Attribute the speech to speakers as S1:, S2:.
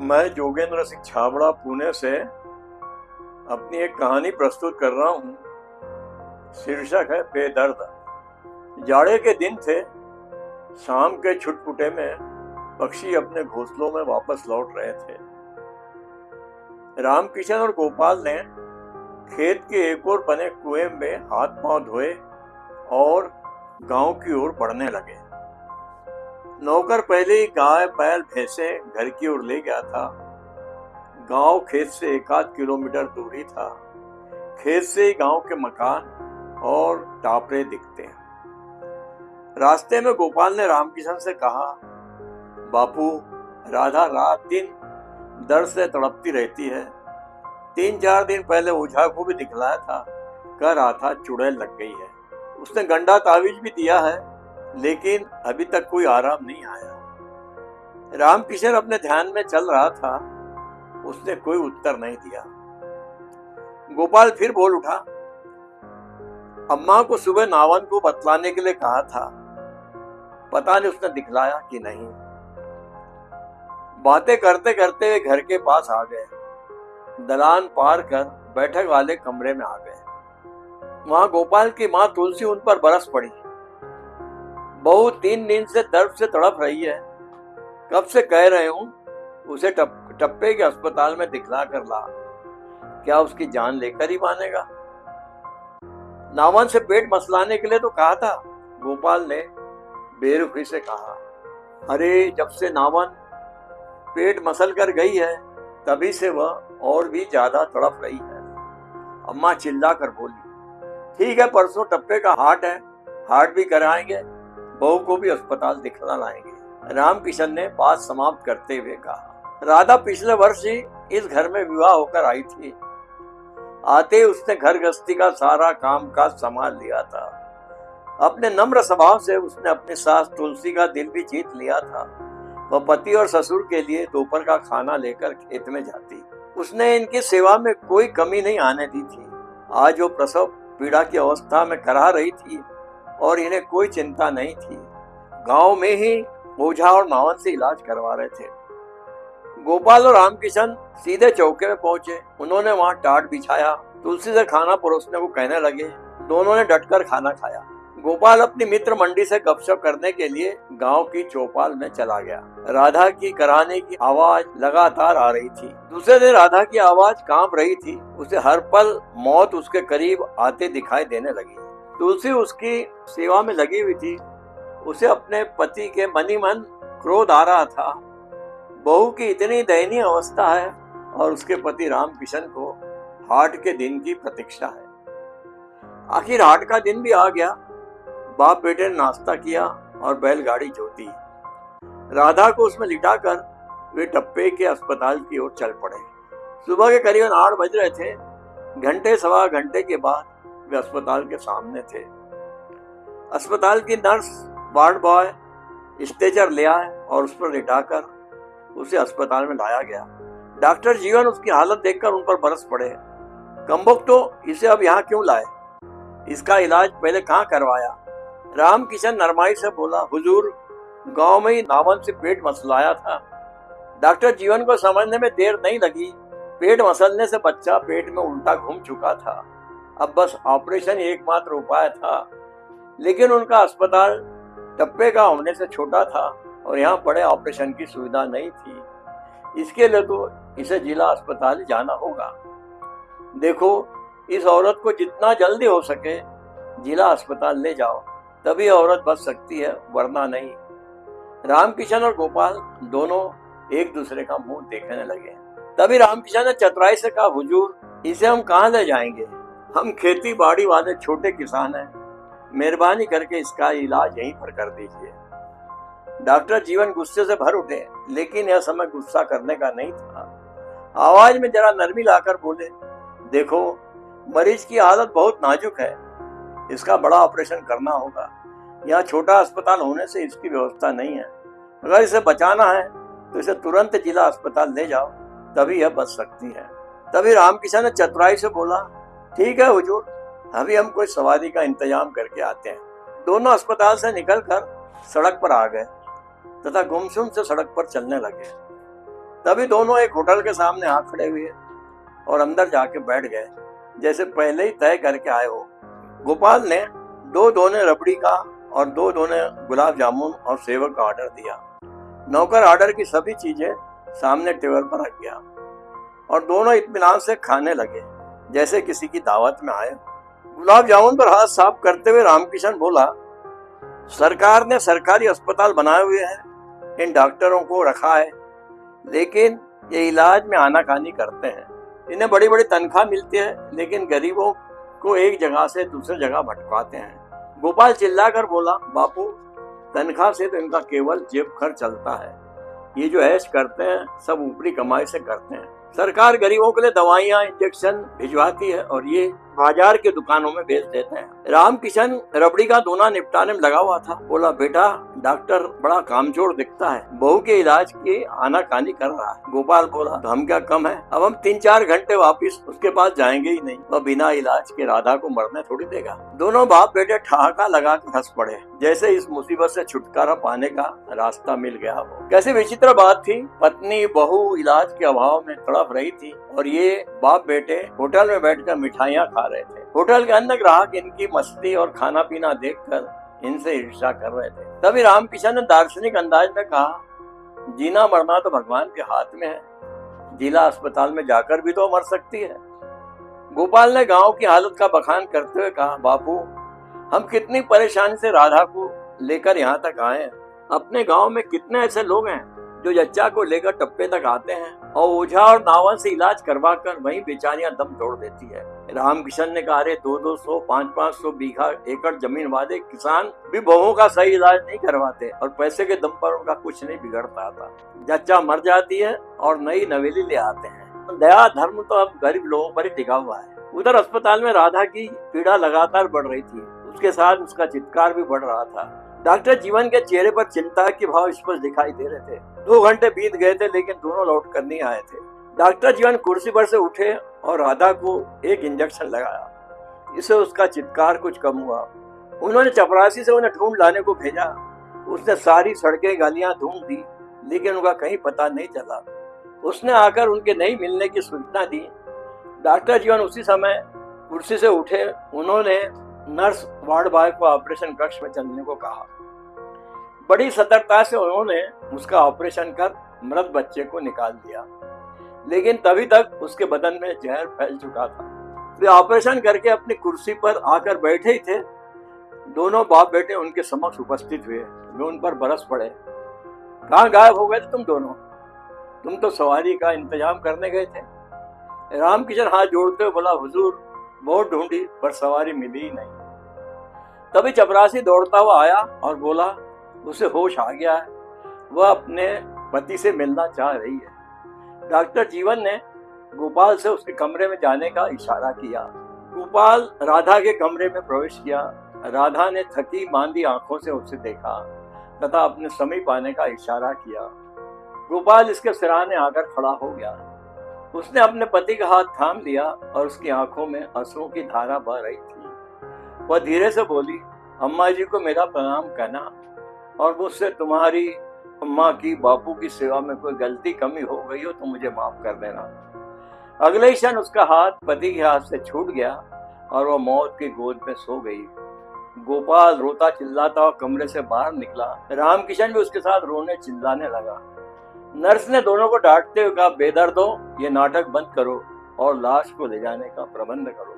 S1: मैं जोगेंद्र सिंह छाबड़ा पुणे से अपनी एक कहानी प्रस्तुत कर रहा हूँ। शीर्षक है बेदर्द। जाड़े के दिन थे। शाम के छुटपुटे में पक्षी अपने घोंसलों में वापस लौट रहे थे। रामकिशन और गोपाल ने खेत के एक ओर बने कुएं में हाथ पांव धोए और गांव की ओर बढ़ने लगे। नौकर पहले ही गाय बैल भैंसे घर की ओर ले गया था। गांव खेत से 1-8 किलोमीटर दूरी था। खेत से ही गांव के मकान और टापरे दिखते हैं। रास्ते में गोपाल ने रामकिशन से कहा, बापू, राधा रात दिन दर्द से तड़पती रहती है। 3-4 दिन पहले ओझा को भी दिखलाया था, कह रहा था चुड़ैल लग गई है। उसने गंडा तावीज भी दिया है, लेकिन अभी तक कोई आराम नहीं आया। रामकिशन अपने ध्यान में चल रहा था। उसने कोई उत्तर नहीं दिया। गोपाल फिर बोल उठा, अम्मा को सुबह नावन को बतलाने के लिए कहा था, पता नहीं उसने दिखलाया कि नहीं। बातें करते करते वे घर के पास आ गए। दलान पार कर बैठक वाले कमरे में आ गए। वहां गोपाल की माँ तुलसी उन पर बरस पड़ी। बहू 3 दिन से दर्द से तड़प रही है। कब से कह रहे हूं उसे टप्पे के अस्पताल में दिखला कर ला। क्या उसकी जान लेकर ही मानेगा? नावन से पेट मसलाने के लिए तो कहा था, गोपाल ने बेरुखी से कहा। अरे, जब से नावन पेट मसल कर गई है, तभी से वह और भी ज्यादा तड़प रही है। अम्मा चिल्ला कर बोली, ठीक है, परसों टप्पे का हार्ट है, हार्ट भी कराएंगे, बहू को भी अस्पताल दिखला लाएंगे। रामकिशन ने बात समाप्त करते हुए कहा। राधा पिछले वर्ष ही इस घर में विवाह होकर आई थी। आते ही उसने घर गृहस्थी का सारा काम काज संभाल लिया था। अपने नम्र स्वभाव से उसने अपनी सास तुलसी का दिल भी जीत लिया था। वह पति और ससुर के लिए दोपहर का खाना लेकर खेत में जाती। उसने इनकी सेवा में कोई कमी नहीं आने दी थी। आज वो प्रसव पीड़ा की अवस्था में करा रही थी और इन्हें कोई चिंता नहीं थी। गांव में ही ओझा और नावन से इलाज करवा रहे थे। गोपाल और रामकिशन सीधे चौके में पहुंचे। उन्होंने वहां टाट बिछाया। तुलसी से खाना परोसने को कहने लगे। दोनों ने डटकर खाना खाया। गोपाल अपनी मित्र मंडी से गपशप करने के लिए गांव की चौपाल में चला गया। राधा की कराने की आवाज लगातार आ रही थी। दूसरे दिन राधा की आवाज कांप रही थी। उसे हर पल मौत उसके करीब आते दिखाई देने लगी। तुलसी उसकी सेवा में लगी हुई थी। उसे अपने पति के मनी मन क्रोध आ रहा था। बहू की इतनी दयनीय अवस्था है और उसके पति रामकिशन को हार्ट के दिन की प्रतीक्षा है। आखिर हार्ट का दिन भी आ गया। बाप बेटे ने नाश्ता किया और बैलगाड़ी जोती। राधा को उसमें लिटाकर वे टप्पे के अस्पताल की ओर चल पड़े। सुबह के करीबन 8 बज रहे थे। घंटे सवा घंटे के बाद वे अस्पताल के सामने थे। अस्पताल की नर्स, वार्ड बॉय स्ट्रेचर ले आए और उस पर लिटाकर उसे अस्पताल में लाया गया। डॉक्टर जीवन उसकी हालत देखकर उन पर बरस पड़े। कमबख्त, तो इसे अब यहाँ क्यों लाए? इसका इलाज पहले कहाँ करवाया? रामकिशन नरमाई से बोला, हुजूर, गांव में ही नावन से पेट मसलाया था। डॉक्टर जीवन को समझने में देर नहीं लगी। पेट मसलने से बच्चा पेट में उल्टा घूम चुका था। अब बस ऑपरेशन ही एकमात्र उपाय था। लेकिन उनका अस्पताल टप्पे का होने से छोटा था और यहाँ बड़े ऑपरेशन की सुविधा नहीं थी। इसके लिए तो इसे जिला अस्पताल जाना होगा। देखो, इस औरत को जितना जल्दी हो सके जिला अस्पताल ले जाओ, तभी औरत बच सकती है, वरना नहीं। रामकिशन और गोपाल दोनों एक दूसरे का मुंह देखने लगे। तभी रामकिशन ने चतुराई से कहा, हुजूर, इसे हम कहाँ ले जाएंगे? हम खेती बाड़ी वाले छोटे किसान हैं। मेहरबानी करके इसका इलाज यहीं पर कर दीजिए। डॉक्टर जीवन गुस्से से भर उठे, लेकिन यह समय गुस्सा करने का नहीं था। आवाज में जरा नरमी लाकर बोले, देखो, मरीज की हालत बहुत नाजुक है। इसका बड़ा ऑपरेशन करना होगा। यहाँ छोटा अस्पताल होने से इसकी व्यवस्था नहीं है। अगर इसे बचाना है तो इसे तुरंत जिला अस्पताल ले जाओ, तभी यह बच सकती है। तभी रामकिशन ने चतुराई से बोला, ठीक है हुजूर, अभी हम कोई सवारी का इंतजाम करके आते हैं। दोनों अस्पताल से निकलकर सड़क पर आ गए तथा गुमसुम से सड़क पर चलने लगे। तभी दोनों एक होटल के सामने आ खड़े हुए और अंदर जाके बैठ गए, जैसे पहले ही तय करके आए हो। गोपाल ने 2 दोने रबड़ी का और 2 दोने गुलाब जामुन और सेव का ऑर्डर दिया। नौकर ऑर्डर की सभी चीजें सामने टेबल पर रख गया और दोनों इत्मीनान से खाने लगे, जैसे किसी की दावत में आए। गुलाब जामुन पर हाथ साफ करते हुए रामकिशन बोला, सरकार ने सरकारी अस्पताल बनाए हुए हैं, इन डॉक्टरों को रखा है, लेकिन ये इलाज में आनाकानी करते हैं। इन्हें बड़ी बड़ी तनख्वाह मिलती है, लेकिन गरीबों को एक जगह से दूसरी जगह भटकाते हैं। गोपाल चिल्लाकर बोला, बापू, तनख्वाह से तो इनका केवल जेब खर्च चलता है। ये जो ऐश करते हैं सब ऊपरी कमाई से करते हैं। सरकार गरीबों के लिए दवाइयाँ, इंजेक्शन भिजवाती है और ये बाजार के दुकानों में बेच देते हैं। रामकिशन रबड़ी का दोना निपटाने में लगा हुआ था। बोला, बेटा, डॉक्टर बड़ा कामचोर दिखता है, बहू के इलाज की आनाकानी कर रहा है। गोपाल बोला, तो हम क्या कम है? अब हम 3-4 घंटे वापिस उसके पास जाएंगे ही नहीं। वह बिना इलाज के राधा को मरने थोड़ी देगा। दोनों बाप बेटे ठहाका लगा के हंस पड़े, जैसे इस मुसीबत से छुटकारा पाने का रास्ता मिल गया हो। कैसी विचित्र बात थी, पत्नी बहू इलाज के अभाव में तड़प रही थी और ये बाप बेटे होटल में बैठकर मिठाइयाँ खा रहे थे। होटल के अन्य ग्राहक इनकी मस्ती और खाना पीना देखकर इनसे ईर्ष्या कर रहे थे। तभी रामकिशन ने दार्शनिक अंदाज में कहा, जीना मरना तो भगवान के हाथ में है, जिला अस्पताल में जाकर भी तो मर सकती है। गोपाल ने गांव की हालत का बखान करते हुए कहा, बापू, हम कितनी परेशानी से राधा को लेकर यहाँ तक आए हैं। अपने गांव में कितने ऐसे लोग हैं जो जच्चा को लेकर टप्पे तक आते हैं और ओझा और नावन से इलाज करवा कर वहीं बेचारियां दम तोड़ देती है। रामकिशन ने कहा, अरे 200-200, 500-500 बीघा एकड़ जमीन वाले किसान भी बहुओं का सही इलाज नहीं करवाते और पैसे के दम पर उनका कुछ नहीं बिगड़ता था। जच्चा मर जाती है और नई नवेली ले आते हैं। दया धर्म तो अब गरीब लोगों पर ही टिका हुआ है। उधर अस्पताल में राधा की पीड़ा लगातार बढ़ रही थी, उसके साथ उसका चित्कार भी बढ़ रहा था। डॉक्टर जीवन के चेहरे पर चिंता के भाव स्पष्ट दिखाई दे रहे थे। 2 घंटे बीत गए थे, लेकिन दोनों लौट कर नहीं आए थे। डॉक्टर जीवन कुर्सी पर से उठे और राधा को एक इंजेक्शन लगाया। इससे उसका चित्कार कुछ कम हुआ। उन्होंने चपरासी से उन्हें ढूंढ लाने को भेजा। उसने सारी सड़कें गलियां ढूंढ दी, लेकिन उनका कहीं पता नहीं चला। उसने आकर उनके नहीं मिलने की सूचना दी। डॉक्टर जीवन उसी समय कुर्सी से उठे। उन्होंने नर्स वार्ड बॉय को ऑपरेशन कक्ष में चलने को कहा। बड़ी सतर्कता से उन्होंने उसका ऑपरेशन कर मृत बच्चे को निकाल दिया, लेकिन तभी तक उसके बदन में जहर फैल चुका था। वे ऑपरेशन करके अपनी कुर्सी पर आकर बैठे ही थे। दोनों बाप बेटे उनके समक्ष उपस्थित हुए। वे उन पर बरस पड़े। कहाँ गायब हो गए थे तुम दोनों? तुम तो सवारी का इंतजाम करने गए थे। रामकिशन हाथ जोड़ते हुए बोला, हुजूर, बहुत ढूंढी पर सवारी मिली ही नहीं। तभी चपरासी दौड़ता हुआ आया और बोला, उसे होश आ गया है, वह अपने पति से मिलना चाह रही है। डॉक्टर जीवन ने गोपाल से उसके कमरे में जाने का इशारा किया। गोपाल राधा के कमरे में प्रवेश किया। राधा ने थकी मांदी आंखों से उसे देखा तथा अपने समीप आने का इशारा किया। गोपाल इसके सिरहाने आकर खड़ा हो गया। उसने अपने पति का हाथ थाम लिया और उसकी आंखों में आंसुओं की धारा बह रही थी। वह धीरे से बोली, अम्मा जी को मेरा प्रणाम कहना और मुझसे तुम्हारी अम्मा की, बापू की सेवा में कोई गलती कमी हो गई हो तो मुझे माफ कर देना। अगले ही क्षण उसका हाथ पति के हाथ से छूट गया और वह मौत की गोद में सो गई। गोपाल रोता चिल्लाता और कमरे से बाहर निकला। रामकिशन भी उसके साथ रोने चिल्लाने लगा। नर्स ने दोनों को डांटते हुए कहा, बेदर्दो, ये नाटक बंद करो और लाश को ले जाने का प्रबंध करो।